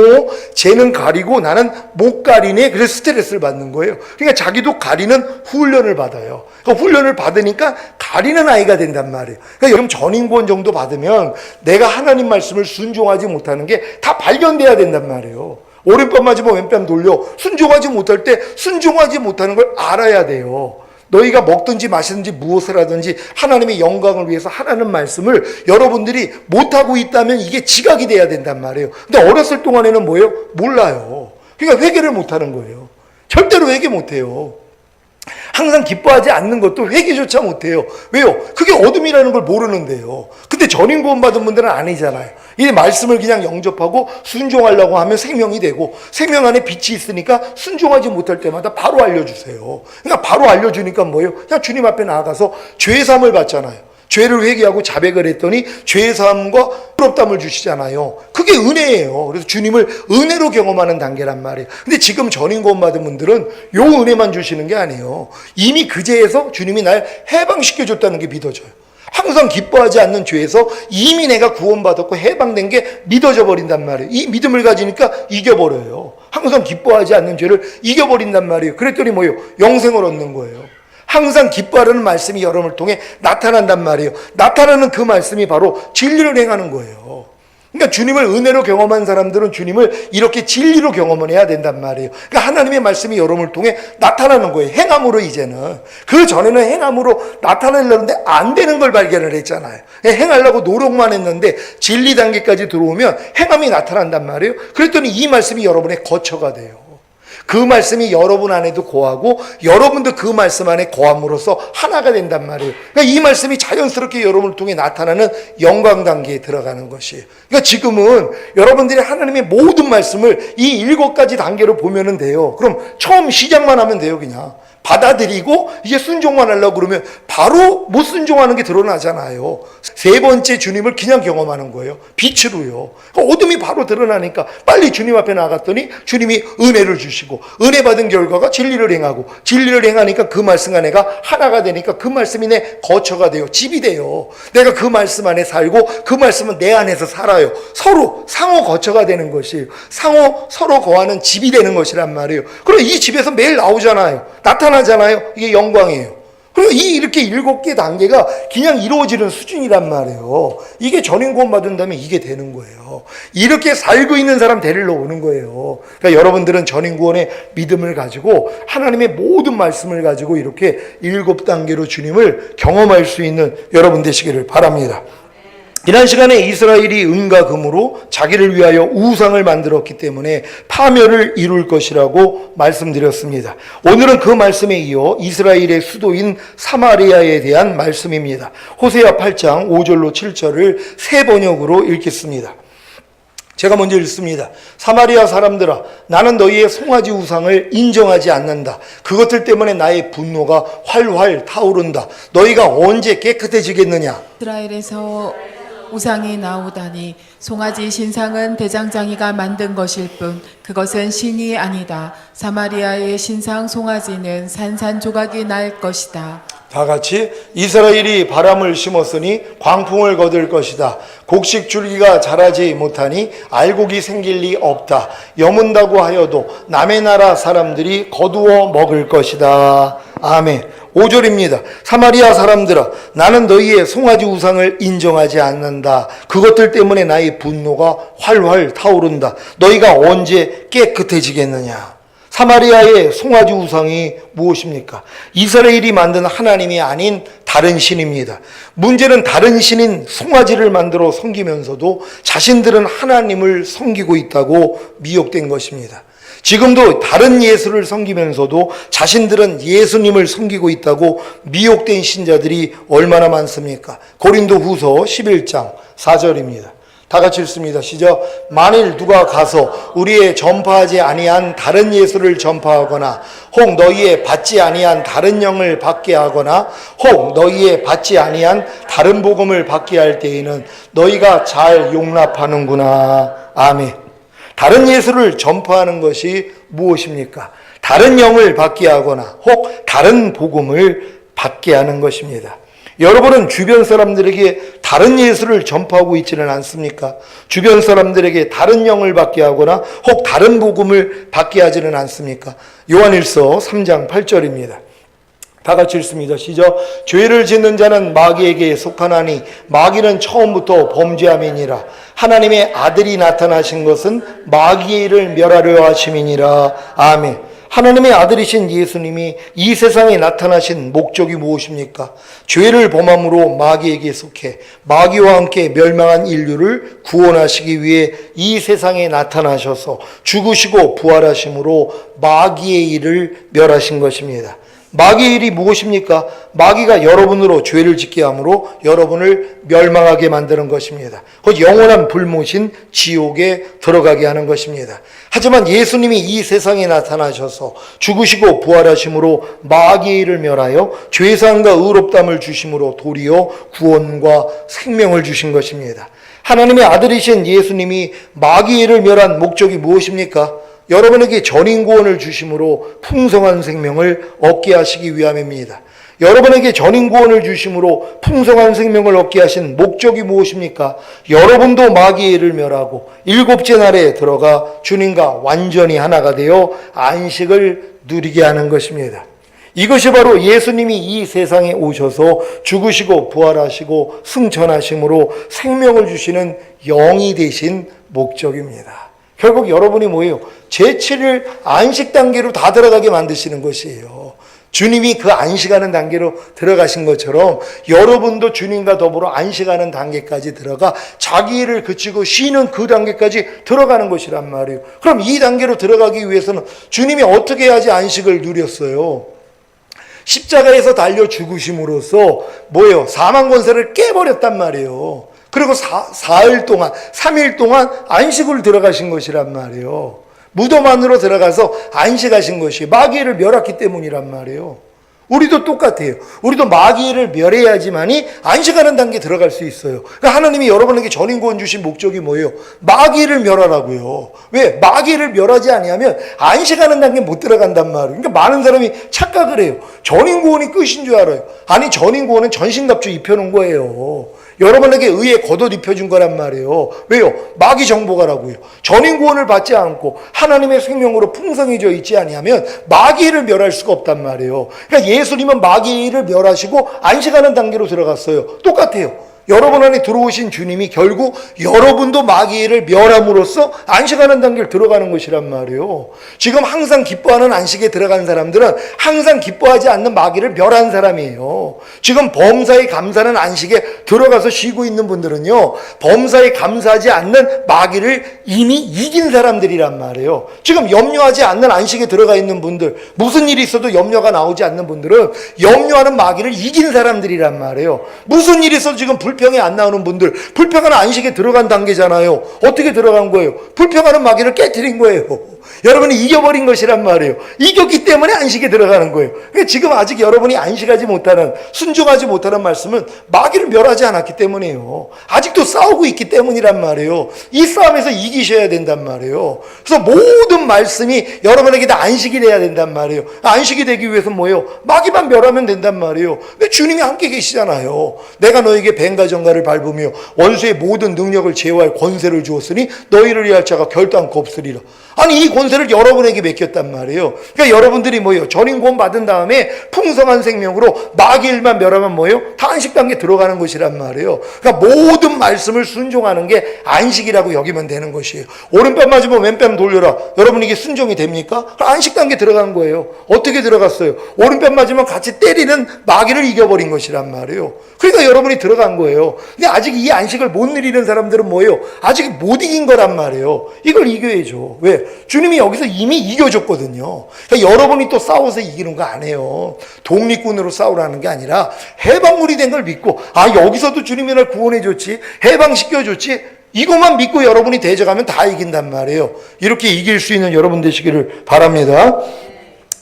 쟤는 가리고 나는 못 가리네. 그래서 스트레스를 받는 거예요. 그러니까 자기도 가리는 훈련을 받아요. 그 훈련을 받으니까 가리는 아이가 된단 말이에요. 그러니까 여러분 전인구원 정도 받으면 내가 하나님 말씀을 순종하지 못하는 게 다 발견돼야 된단 말이에요. 오른뺨 맞으면 왼뺨 돌려. 순종하지 못할 때 순종하지 못하는 걸 알아야 돼요. 너희가 먹든지 마시든지 무엇을 하든지 하나님의 영광을 위해서 하라는 말씀을 여러분들이 못하고 있다면 이게 지각이 돼야 된단 말이에요. 근데 어렸을 동안에는 뭐예요? 몰라요. 그러니까 회개를 못하는 거예요. 절대로 회개 못해요. 항상 기뻐하지 않는 것도 회개조차 못해요. 왜요? 그게 어둠이라는 걸 모르는데요. 근데 전인구원 받은 분들은 아니잖아요. 이 말씀을 그냥 영접하고 순종하려고 하면 생명이 되고 생명 안에 빛이 있으니까 순종하지 못할 때마다 바로 알려주세요. 그러니까 바로 알려주니까 뭐예요? 그냥 주님 앞에 나아가서 죄사함을 받잖아요. 죄를 회개하고 자백을 했더니 죄사함과 의롭다함을 주시잖아요. 그게 은혜예요. 그래서 주님을 은혜로 경험하는 단계란 말이에요. 근데 지금 전인구원 받은 분들은 요 은혜만 주시는 게 아니에요. 이미 그 죄에서 주님이 날 해방시켜줬다는 게 믿어져요. 항상 기뻐하지 않는 죄에서 이미 내가 구원받았고 해방된 게 믿어져 버린단 말이에요. 이 믿음을 가지니까 이겨버려요. 항상 기뻐하지 않는 죄를 이겨버린단 말이에요. 그랬더니 뭐예요? 영생을 얻는 거예요. 항상 기뻐하라는 말씀이 여러분을 통해 나타난단 말이에요. 나타나는 그 말씀이 바로 진리를 행하는 거예요. 그러니까 주님을 은혜로 경험한 사람들은 주님을 이렇게 진리로 경험을 해야 된단 말이에요. 그러니까 하나님의 말씀이 여러분을 통해 나타나는 거예요. 행함으로 이제는. 그 전에는 행함으로 나타내려는데 안 되는 걸 발견을 했잖아요. 행하려고 노력만 했는데 진리 단계까지 들어오면 행함이 나타난단 말이에요. 그랬더니 이 말씀이 여러분의 거처가 돼요. 그 말씀이 여러분 안에도 거하고 여러분도 그 말씀 안에 거함으로써 하나가 된단 말이에요. 그러니까 이 말씀이 자연스럽게 여러분을 통해 나타나는 영광 단계에 들어가는 것이에요. 그러니까 지금은 여러분들이 하나님의 모든 말씀을 이 7가지 단계로 보면 돼요. 그럼 처음 시작만 하면 돼요. 그냥 받아들이고 이제 순종만 하려고 그러면 바로 못 순종하는 게 드러나잖아요. 세 번째 주님을 그냥 경험하는 거예요. 빛으로요. 어둠이 바로 드러나니까 빨리 주님 앞에 나갔더니 주님이 은혜를 주시고 은혜 받은 결과가 진리를 행하고 진리를 행하니까 그 말씀과 내가 하나가 되니까 그 말씀이 내 거처가 돼요. 집이 돼요. 내가 그 말씀 안에 살고 그 말씀은 내 안에서 살아요. 서로 상호 거처가 되는 것이에요. 상호 서로 거하는 집이 되는 것이란 말이에요. 그럼 이 집에서 매일 나오잖아요. 나타나잖아요. 이게 영광이에요. 그리고 이렇게 7개 단계가 그냥 이루어지는 수준이란 말이에요. 이게 전인 구원 받은 다음에 이게 되는 거예요. 이렇게 살고 있는 사람 데리러 오는 거예요. 그러니까 여러분들은 전인 구원의 믿음을 가지고 하나님의 모든 말씀을 가지고 이렇게 7단계로 주님을 경험할 수 있는 여러분 되시기를 바랍니다. 지난 시간에 이스라엘이 은과 금으로 자기를 위하여 우상을 만들었기 때문에 파멸을 이룰 것이라고 말씀드렸습니다. 오늘은 그 말씀에 이어 이스라엘의 수도인 사마리아에 대한 말씀입니다. 호세아 8장 5절로 7절을 새 번역으로 읽겠습니다. 제가 먼저 읽습니다. 사마리아 사람들아, 나는 너희의 송아지 우상을 인정하지 않는다. 그것들 때문에 나의 분노가 활활 타오른다. 너희가 언제 깨끗해지겠느냐? 이스라엘에서 우상이 나오다니 송아지 신상은 대장장이가 만든 것일 뿐 그것은 신이 아니다. 사마리아의 신상 송아지는 산산조각이 날 것이다. 다 같이 이스라엘이 바람을 심었으니 광풍을 거둘 것이다. 곡식 줄기가 자라지 못하니 알곡이 생길 리 없다. 여문다고 하여도 남의 나라 사람들이 거두어 먹을 것이다. 아멘. 5절입니다. 사마리아 사람들아, 나는 너희의 송아지 우상을 인정하지 않는다. 그것들 때문에 나의 분노가 활활 타오른다. 너희가 언제 깨끗해지겠느냐? 사마리아의 송아지 우상이 무엇입니까? 이스라엘이 만든 하나님이 아닌 다른 신입니다. 문제는 다른 신인 송아지를 만들어 섬기면서도 자신들은 하나님을 섬기고 있다고 미혹된 것입니다. 지금도 다른 예수를 섬기면서도 자신들은 예수님을 섬기고 있다고 미혹된 신자들이 얼마나 많습니까? 고린도 후서 11장 4절입니다. 다 같이 읽습니다. 시작. 만일 누가 가서 우리의 전파하지 아니한 다른 예수를 전파하거나 혹 너희의 받지 아니한 다른 영을 받게 하거나 혹 너희의 받지 아니한 다른 복음을 받게 할 때에는 너희가 잘 용납하는구나. 아멘. 다른 예수를 전파하는 것이 무엇입니까? 다른 영을 받게 하거나 혹 다른 복음을 받게 하는 것입니다. 여러분은 주변 사람들에게 다른 예수를 전파하고 있지는 않습니까? 주변 사람들에게 다른 영을 받게 하거나 혹 다른 복음을 받게 하지는 않습니까? 요한일서 3장 8절입니다. 다 같이 읽습니다. 시작. 죄를 짓는 자는 마귀에게 속하나니 마귀는 처음부터 범죄함이니라. 하나님의 아들이 나타나신 것은 마귀의 일을 멸하려 하심이니라. 아멘. 하나님의 아들이신 예수님이 이 세상에 나타나신 목적이 무엇입니까? 죄를 범함으로 마귀에게 속해 마귀와 함께 멸망한 인류를 구원하시기 위해 이 세상에 나타나셔서 죽으시고 부활하심으로 마귀의 일을 멸하신 것입니다. 마귀의 일이 무엇입니까? 마귀가 여러분으로 죄를 짓게 함으로 여러분을 멸망하게 만드는 것입니다. 곧 영원한 불못인 지옥에 들어가게 하는 것입니다. 하지만 예수님이 이 세상에 나타나셔서 죽으시고 부활하심으로 마귀의 일을 멸하여 죄사함과 의롭담을 주심으로 도리어 구원과 생명을 주신 것입니다. 하나님의 아들이신 예수님이 마귀의 일을 멸한 목적이 무엇입니까? 여러분에게 전인구원을 주심으로 풍성한 생명을 얻게 하시기 위함입니다. 여러분에게 전인구원을 주심으로 풍성한 생명을 얻게 하신 목적이 무엇입니까? 여러분도 마귀의 일을 멸하고 일곱째 날에 들어가 주님과 완전히 하나가 되어 안식을 누리게 하는 것입니다. 이것이 바로 예수님이 이 세상에 오셔서 죽으시고 부활하시고 승천하심으로 생명을 주시는 영이 되신 목적입니다. 결국 여러분이 뭐예요? 제7일 안식 단계로 다 들어가게 만드시는 것이에요. 주님이 그 안식하는 단계로 들어가신 것처럼 여러분도 주님과 더불어 안식하는 단계까지 들어가 자기 일을 그치고 쉬는 그 단계까지 들어가는 것이란 말이에요. 그럼 이 단계로 들어가기 위해서는 주님이 어떻게 해야지 안식을 누렸어요? 십자가에서 달려 죽으심으로써 뭐예요? 사망 권세를 깨버렸단 말이에요. 그리고 4일 동안, 3일 동안 안식을 들어가신 것이란 말이에요. 무덤 안으로 들어가서 안식하신 것이 마귀를 멸했기 때문이란 말이에요. 우리도 똑같아요. 우리도 마귀를 멸해야지만이 안식하는 단계에 들어갈 수 있어요. 그러니까 하나님이 여러분에게 전인구원 주신 목적이 뭐예요? 마귀를 멸하라고요. 왜? 마귀를 멸하지 아니하면 안식하는 단계에 못 들어간단 말이에요. 그러니까 많은 사람이 착각을 해요. 전인구원이 끝인 줄 알아요. 아니, 전인구원은 전신갑주 입혀놓은 거예요. 여러분에게 의의 겉옷 입혀준 거란 말이에요. 왜요? 마귀 정복하라고요. 전인구원을 받지 않고 하나님의 생명으로 풍성해져 있지 아니하면 마귀를 멸할 수가 없단 말이에요. 그러니까 예수님은 마귀를 멸하시고 안식하는 단계로 들어갔어요. 똑같아요. 여러분 안에 들어오신 주님이 결국 여러분도 마귀를 멸함으로써 안식하는 단계를 들어가는 것이란 말이에요. 지금 항상 기뻐하는 안식에 들어간 사람들은 항상 기뻐하지 않는 마귀를 멸한 사람이에요. 지금 범사에 감사하는 안식에 들어가서 쉬고 있는 분들은요, 범사에 감사하지 않는 마귀를 이미 이긴 사람들이란 말이에요. 지금 염려하지 않는 안식에 들어가 있는 분들, 무슨 일이 있어도 염려가 나오지 않는 분들은 염려하는 마귀를 이긴 사람들이란 말이에요. 무슨 일이 있어도 지금 불평이 안 나오는 분들, 불평하는 안식에 들어간 단계잖아요. 어떻게 들어간 거예요? 불평하는 마귀를 깨트린 거예요. 여러분이 이겨버린 것이란 말이에요. 이겼기 때문에 안식에 들어가는 거예요. 그러니까 지금 아직 여러분이 안식하지 못하는, 순종하지 못하는 말씀은 마귀를 멸하지 않았기 때문이에요. 아직도 싸우고 있기 때문이란 말이에요. 이 싸움에서 이기셔야 된단 말이에요. 그래서 모든 말씀이 여러분에게 다 안식이 돼야 된단 말이에요. 안식이 되기 위해서 뭐예요? 마귀만 멸하면 된단 말이에요. 근데 주님이 함께 계시잖아요. 내가 너에게 뱀과 정갈을 밟으며 원수의 모든 능력을 제어할 권세를 주었으니 너희를 위할 자가 결단코 없으리라. 아니, 이 권세를 여러분에게 맡겼단 말이에요. 그러니까 여러분들이 뭐예요? 전인구원 받은 다음에 풍성한 생명으로 마귀일만 멸하면 뭐예요? 다 안식 단계 들어가는 것이란 말이에요. 그러니까 모든 말씀을 순종하는 게 안식이라고 여기면 되는 것이에요. 오른뺨 맞으면 왼뺨 돌려라. 여러분 이게 순종이 됩니까? 안식 단계 들어간 거예요. 어떻게 들어갔어요? 오른뺨 맞으면 같이 때리는 마귀를 이겨버린 것이란 말이에요. 그러니까 여러분이 들어간 거예요. 근데 아직 이 안식을 못 누리는 사람들은 뭐예요? 아직 못 이긴 거란 말이에요. 이걸 이겨야죠. 왜? 주님이 여기서 이미 이겨줬거든요. 그러니까 여러분이 또 싸워서 이기는 거 아니에요. 독립군으로 싸우라는 게 아니라 해방물이 된 걸 믿고, 아, 여기서도 주님이 날 구원해줬지, 해방시켜줬지, 이것만 믿고 여러분이 대적하면 다 이긴단 말이에요. 이렇게 이길 수 있는 여러분 되시기를 바랍니다.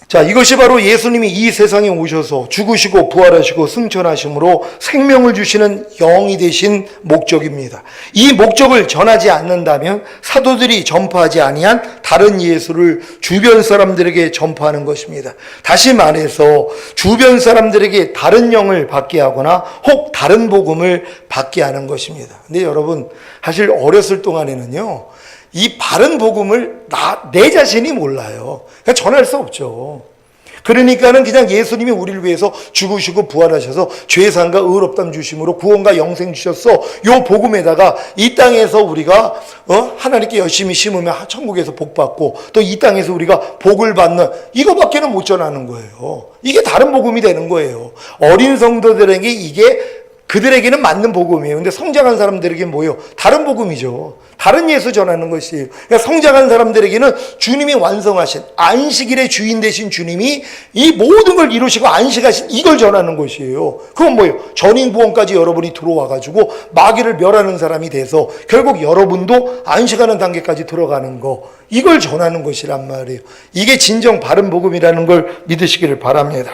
자, 이것이 바로 예수님이 이 세상에 오셔서 죽으시고 부활하시고 승천하심으로 생명을 주시는 영이 되신 목적입니다. 이 목적을 전하지 않는다면 사도들이 전파하지 아니한 다른 예수를 주변 사람들에게 전파하는 것입니다. 다시 말해서 주변 사람들에게 다른 영을 받게 하거나 혹 다른 복음을 받게 하는 것입니다. 근데 여러분, 사실 어렸을 동안에는요, 이 바른 복음을 내 자신이 몰라요. 그러니까 전할 수 없죠. 그러니까는 그냥 예수님이 우리를 위해서 죽으시고 부활하셔서 죄사함과 의롭다함 주심으로 구원과 영생 주셨어. 요 복음에다가 이 땅에서 우리가 하나님께 열심히 심으면 천국에서 복 받고 또 이 땅에서 우리가 복을 받는, 이거밖에는 못 전하는 거예요. 이게 다른 복음이 되는 거예요. 어린 성도들에게 이게 그들에게는 맞는 복음이에요. 근데 성장한 사람들에게는 뭐예요? 다른 복음이죠. 다른 예수 전하는 것이에요. 그러니까 성장한 사람들에게는 주님이 완성하신 안식일의 주인 되신 주님이 이 모든 걸 이루시고 안식하신 이걸 전하는 것이에요. 그건 뭐예요? 전인구원까지 여러분이 들어와가지고 마귀를 멸하는 사람이 돼서 결국 여러분도 안식하는 단계까지 들어가는 거, 이걸 전하는 것이란 말이에요. 이게 진정 바른 복음이라는 걸 믿으시기를 바랍니다.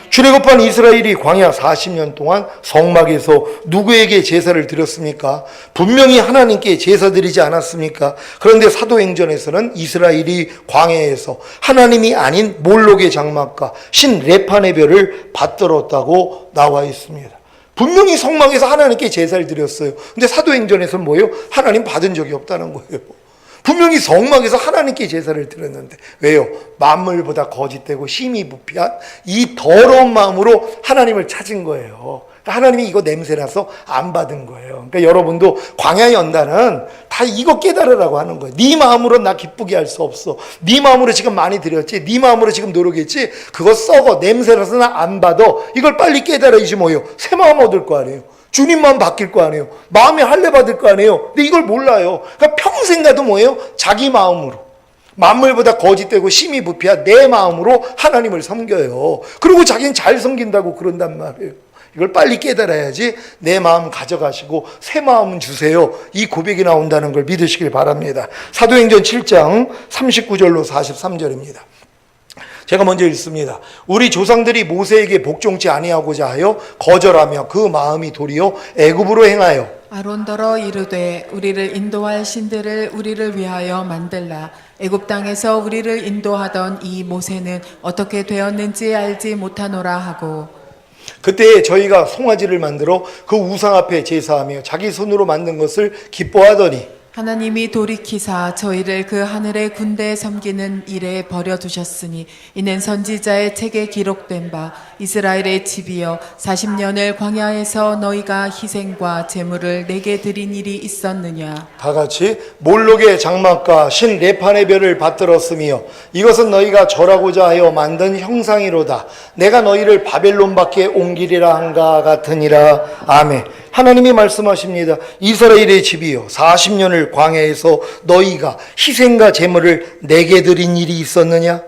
출애굽한 이스라엘이 광야 40년 동안 성막에서 누구에게 제사를 드렸습니까? 분명히 하나님께 제사 드리지 않았습니까? 그런데 사도행전에서는 이스라엘이 광야에서 하나님이 아닌 몰록의 장막과 신 레판의 별을 받들었다고 나와 있습니다. 분명히 성막에서 하나님께 제사를 드렸어요. 근데 사도행전에서는 뭐예요? 하나님 받은 적이 없다는 거예요. 분명히 성막에서 하나님께 제사를 드렸는데 왜요? 만물보다 거짓되고 심히 부패한 이 더러운 마음으로 하나님을 찾은 거예요. 그러니까 하나님이 이거 냄새나서 안 받은 거예요. 그러니까 여러분도 광야 연단은 다 이거 깨달으라고 하는 거예요. 네 마음으로 나 기쁘게 할 수 없어. 네 마음으로 지금 많이 드렸지, 네 마음으로 지금 노력했지, 그거 썩어, 냄새나서 나 안 받아. 이걸 빨리 깨달아야지 뭐예요? 새 마음 얻을 거 아니에요. 주님만 바뀔 거 아니에요. 마음이 할례 받을 거 아니에요. 근데 이걸 몰라요. 그러니까 평생 가도 뭐예요? 자기 마음으로. 만물보다 거짓되고 심히 부패한 내 마음으로 하나님을 섬겨요. 그리고 자기는 잘 섬긴다고 그런단 말이에요. 이걸 빨리 깨달아야지 내 마음 가져가시고 새 마음은 주세요. 이 고백이 나온다는 걸 믿으시길 바랍니다. 사도행전 7장 39절로 43절입니다. 제가 먼저 읽습니다. 우리 조상들이 모세에게 복종치 아니하고자 하여 거절하며 그 마음이 도리어 애굽으로 행하여 아론더러 이르되 우리를 인도할 신들을 우리를 위하여 만들라. 애굽 땅에서 우리를 인도하던 이 모세는 어떻게 되었는지 알지 못하노라 하고 그때 저희가 송아지를 만들어 그 우상 앞에 제사하며 자기 손으로 만든 것을 기뻐하더니 하나님이 돌이키사 저희를 그 하늘의 군대에 섬기는 일에 버려두셨으니 이는 선지자의 책에 기록된 바 이스라엘의 집이여 40년을 광야에서 너희가 희생과 제물을 내게 드린 일이 있었느냐. 다 같이 몰록의 장막과 신 레판의 별을 받들었으며 이것은 너희가 절하고자 하여 만든 형상이로다. 내가 너희를 바벨론 밖에 옮기리라 한가 같으니라. 아멘. 하나님이 말씀하십니다. 이스라엘의 집이여 40년을 광야에서 너희가 희생과 제물을 내게 드린 일이 있었느냐?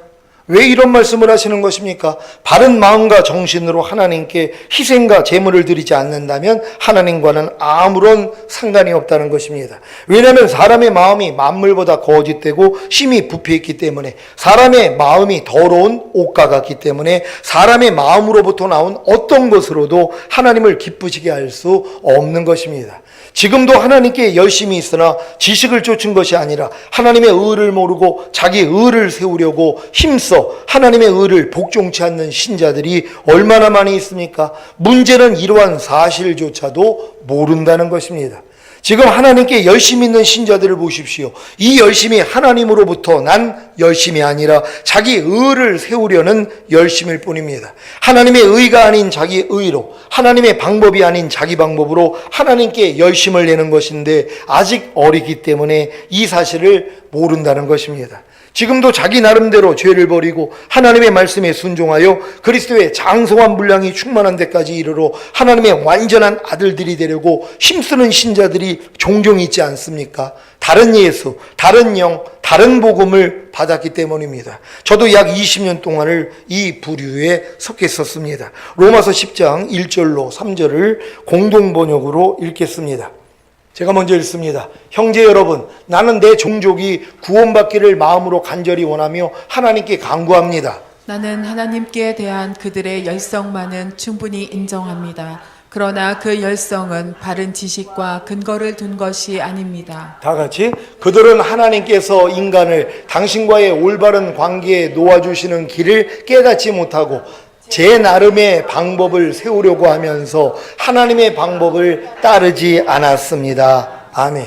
왜 이런 말씀을 하시는 것입니까? 바른 마음과 정신으로 하나님께 희생과 제물을 드리지 않는다면 하나님과는 아무런 상관이 없다는 것입니다. 왜냐하면 사람의 마음이 만물보다 거짓되고 심히 부패했기 때문에 사람의 마음이 더러운 옷과 같기 때문에 사람의 마음으로부터 나온 어떤 것으로도 하나님을 기쁘시게 할 수 없는 것입니다. 지금도 하나님께 열심히 있으나 지식을 쫓은 것이 아니라 하나님의 의를 모르고 자기 의를 세우려고 힘써 하나님의 의를 복종치 않는 신자들이 얼마나 많이 있습니까? 문제는 이러한 사실조차도 모른다는 것입니다. 지금 하나님께 열심히 있는 신자들을 보십시오. 이 열심이 하나님으로부터 난 열심이 아니라 자기 의를 세우려는 열심일 뿐입니다. 하나님의 의가 아닌 자기 의로, 하나님의 방법이 아닌 자기 방법으로 하나님께 열심을 내는 것인데 아직 어리기 때문에 이 사실을 모른다는 것입니다. 지금도 자기 나름대로 죄를 버리고 하나님의 말씀에 순종하여 그리스도의 장성한 분량이 충만한 데까지 이르러 하나님의 완전한 아들들이 되려고 힘쓰는 신자들이 종종 있지 않습니까? 다른 예수, 다른 영, 다른 복음을 받았기 때문입니다. 저도 약 20년 동안을 이 부류에 속했었습니다. 로마서 10장 1절로 3절을 공동번역으로 읽겠습니다. 제가 먼저 읽습니다. 형제 여러분, 나는 내 종족이 구원받기를 마음으로 간절히 원하며 하나님께 간구합니다. 나는 하나님께 대한 그들의 열성만은 충분히 인정합니다. 그러나 그 열성은 바른 지식과 근거를 둔 것이 아닙니다. 다 같이 그들은 하나님께서 인간을 당신과의 올바른 관계에 놓아주시는 길을 깨닫지 못하고 제 나름의 방법을 세우려고 하면서 하나님의 방법을 따르지 않았습니다. 아멘.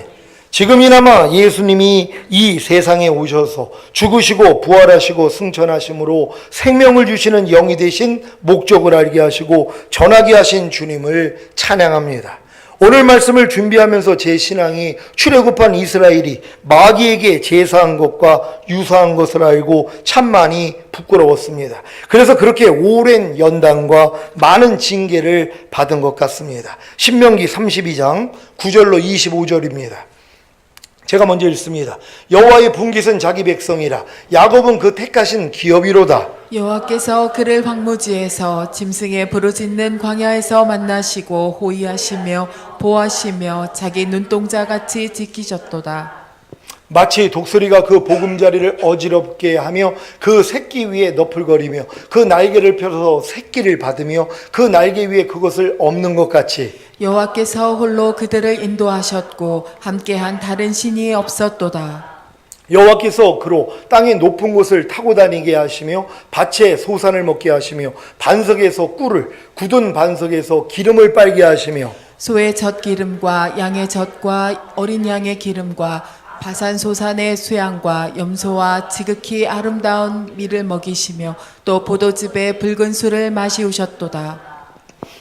지금이나마 예수님이 이 세상에 오셔서 죽으시고 부활하시고 승천하심으로 생명을 주시는 영이 되신 목적을 알게 하시고 전하게 하신 주님을 찬양합니다. 오늘 말씀을 준비하면서 제 신앙이 출애굽한 이스라엘이 마귀에게 제사한 것과 유사한 것을 알고 참 많이 부끄러웠습니다. 그래서 그렇게 오랜 연단과 많은 징계를 받은 것 같습니다. 신명기 32장 9절로 25절입니다. 제가 먼저 읽습니다. 여호와의 분깃은 자기 백성이라 야곱은 그 택하신 기업이로다. 여호와께서 그를 황무지에서 짐승의 부르짖는 광야에서 만나시고 호위하시며 보하시며 자기 눈동자같이 지키셨도다. 마치 독수리가 그 보금자리를 어지럽게 하며 그 새끼 위에 너풀거리며 그 날개를 펴서 새끼를 받으며 그 날개 위에 그것을 엎는 것 같이 여호와께서 홀로 그들을 인도하셨고 함께한 다른 신이 없었도다. 여호와께서 그로 땅의 높은 곳을 타고 다니게 하시며 밭에 소산을 먹게 하시며 반석에서 꿀을 굳은 반석에서 기름을 빨게 하시며 소의 젖기름과 양의 젖과 어린 양의 기름과 바산소산의 수양과 염소와 지극히 아름다운 밀을 먹이시며 또 포도즙의 붉은 술을 마시우셨도다.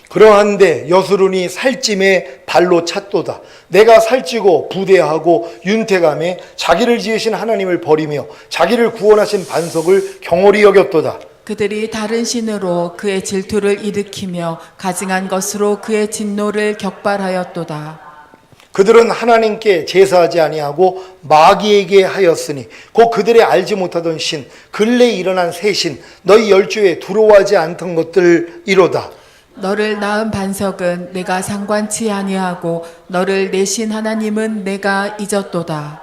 그러한데 여수론이 살찜에 발로 찼도다. 내가 살찌고 부대하고 윤택함에 자기를 지으신 하나님을 버리며 자기를 구원하신 반석을 경홀히 여겼도다. 그들이 다른 신으로 그의 질투를 일으키며 가증한 것으로 그의 진노를 격발하였도다. 그들은 하나님께 제사하지 아니하고 마귀에게 하였으니 곧 그들의 알지 못하던 신 근래에 일어난 새 신 너희 열조에 두려워하지 않던 것들 이로다. 너를 낳은 반석은 내가 상관치 아니하고 너를 내신 하나님은 내가 잊었도다.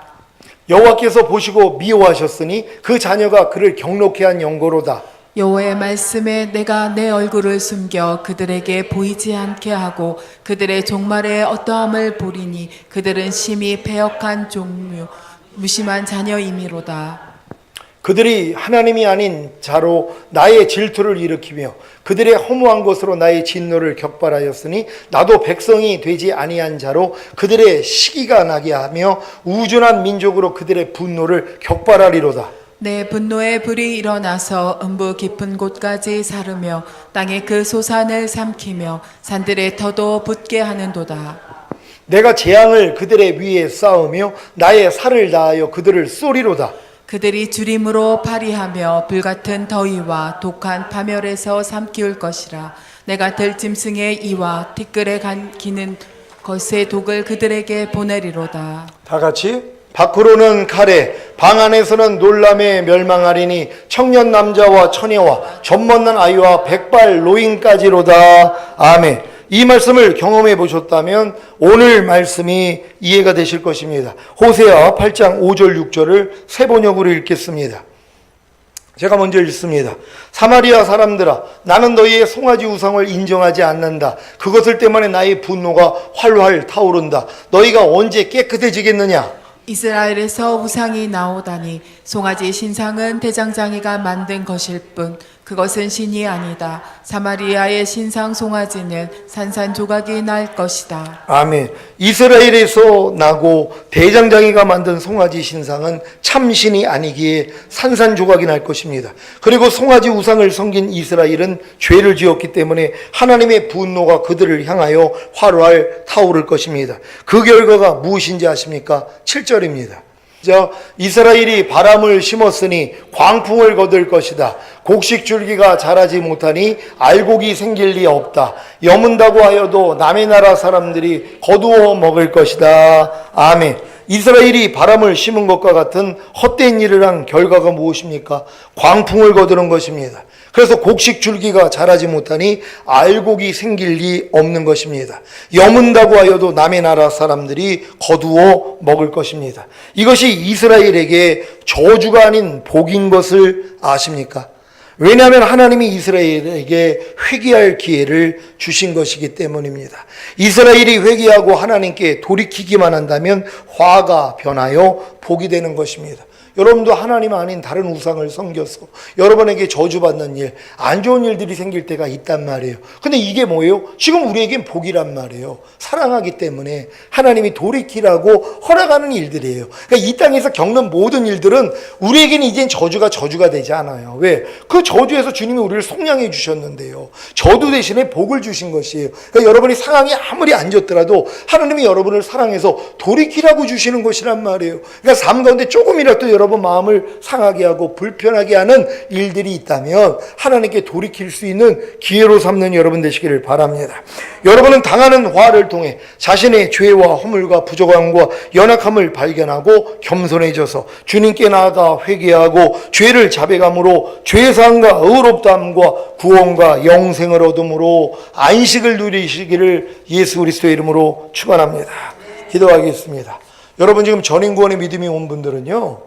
여호와께서 보시고 미워하셨으니 그 자녀가 그를 경록케 한 영고로다. 여호와의 말씀에 내가 내 얼굴을 숨겨 그들에게 보이지 않게 하고 그들의 종말에 어떠함을 보리니 그들은 심히 패역한 종류 무심한 자녀이미로다. 그들이 하나님이 아닌 자로 나의 질투를 일으키며 그들의 허무한 것으로 나의 진노를 격발하였으니 나도 백성이 되지 아니한 자로 그들의 시기가 나게 하며 우준한 민족으로 그들의 분노를 격발하리로다. 내 분노의 불이 일어나서 음부 깊은 곳까지 사르며 땅에 그 소산을 삼키며 산들의 터도 붙게 하는도다. 내가 재앙을 그들의 위에 쌓으며 나의 살을 다하여 그들을 쏘리로다. 그들이 주림으로 파리하며 불같은 더위와 독한 파멸에서 삼키울 것이라. 내가 들짐승의 이와 티끌에 기는 것의 독을 그들에게 보내리로다. 다 같이 밖으로는 칼에 방 안에서는 놀람에 멸망하리니 청년 남자와 처녀와 젖먹는 아이와 백발 노인까지로다. 아멘. 이 말씀을 경험해 보셨다면 오늘 말씀이 이해가 되실 것입니다. 호세아 8장 5절 6절을 새 번역으로 읽겠습니다. 제가 먼저 읽습니다. 사마리아 사람들아, 나는 너희의 송아지 우상을 인정하지 않는다. 그것을 때문에 나의 분노가 활활 타오른다. 너희가 언제 깨끗해지겠느냐? 이스라엘에서 우상이 나오다니 송아지 신상은 대장장이가 만든 것일 뿐 그것은 신이 아니다. 사마리아의 신상 송아지는 산산조각이 날 것이다. 아멘. 이스라엘에서 나고 대장장이가 만든 송아지 신상은 참신이 아니기에 산산조각이 날 것입니다. 그리고 송아지 우상을 섬긴 이스라엘은 죄를 지었기 때문에 하나님의 분노가 그들을 향하여 활활 타오를 것입니다. 그 결과가 무엇인지 아십니까? 7절입니다. 이스라엘이 바람을 심었으니 광풍을 거둘 것이다. 곡식줄기가 자라지 못하니 알곡이 생길 리 없다. 여문다고 하여도 남의 나라 사람들이 거두어 먹을 것이다. 아멘. 이스라엘이 바람을 심은 것과 같은 헛된 일을 한 결과가 무엇입니까? 광풍을 거두는 것입니다. 그래서 곡식 줄기가 자라지 못하니 알곡이 생길 리 없는 것입니다. 여문다고 하여도 남의 나라 사람들이 거두어 먹을 것입니다. 이것이 이스라엘에게 저주가 아닌 복인 것을 아십니까? 왜냐하면 하나님이 이스라엘에게 회개할 기회를 주신 것이기 때문입니다. 이스라엘이 회개하고 하나님께 돌이키기만 한다면 화가 변하여 복이 되는 것입니다. 여러분도 하나님 아닌 다른 우상을 섬겨서 여러분에게 저주받는 일, 안 좋은 일들이 생길 때가 있단 말이에요. 근데 이게 뭐예요? 지금 우리에겐 복이란 말이에요. 사랑하기 때문에 하나님이 돌이키라고 허락하는 일들이에요. 그러니까 이 땅에서 겪는 모든 일들은 우리에게는 이젠 저주가 되지 않아요. 왜? 그 저주에서 주님이 우리를 속량해 주셨는데요. 저주 대신에 복을 주신 것이에요. 그러니까 여러분이 상황이 아무리 안 좋더라도 하나님이 여러분을 사랑해서 돌이키라고 주시는 것이란 말이에요. 그러니까 삶 가운데 조금이라도 여러분 마음을 상하게 하고 불편하게 하는 일들이 있다면 하나님께 돌이킬 수 있는 기회로 삼는 여러분 되시기를 바랍니다. 여러분은 당하는 화를 통해 자신의 죄와 허물과 부족함과 연약함을 발견하고 겸손해져서 주님께 나아가 회개하고 죄를 자백함으로 죄사함과 의롭다함과 구원과 영생을 얻음으로 안식을 누리시기를 예수 그리스도의 이름으로 축원합니다. 기도하겠습니다. 여러분 지금 전인구원의 믿음이 온 분들은요,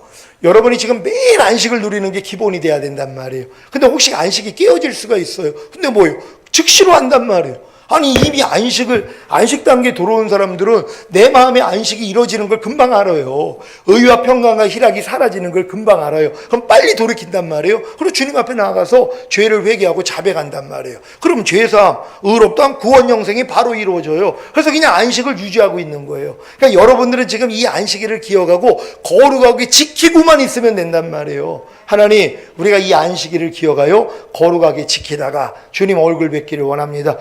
여러분이 지금 매일 안식을 누리는 게 기본이 돼야 된단 말이에요. 근데 혹시 안식이 깨어질 수가 있어요. 근데 뭐예요? 즉시로 한단 말이에요. 아니 이미 안식 단계에 들어온 사람들은 내 마음의 안식이 이루어지는 걸 금방 알아요. 의와 평강과 희락이 사라지는 걸 금방 알아요. 그럼 빨리 돌이킨단 말이에요. 그리고 주님 앞에 나가서 죄를 회개하고 자백한단 말이에요. 그럼 죄사함, 의롭다함, 구원 영생이 바로 이루어져요. 그래서 그냥 안식을 유지하고 있는 거예요. 그러니까 여러분들은 지금 이 안식일을 기억하고 거룩하게 지키고만 있으면 된단 말이에요. 하나님, 우리가 이 안식일을 기억하여 거룩하게 지키다가 주님 얼굴 뵙기를 원합니다.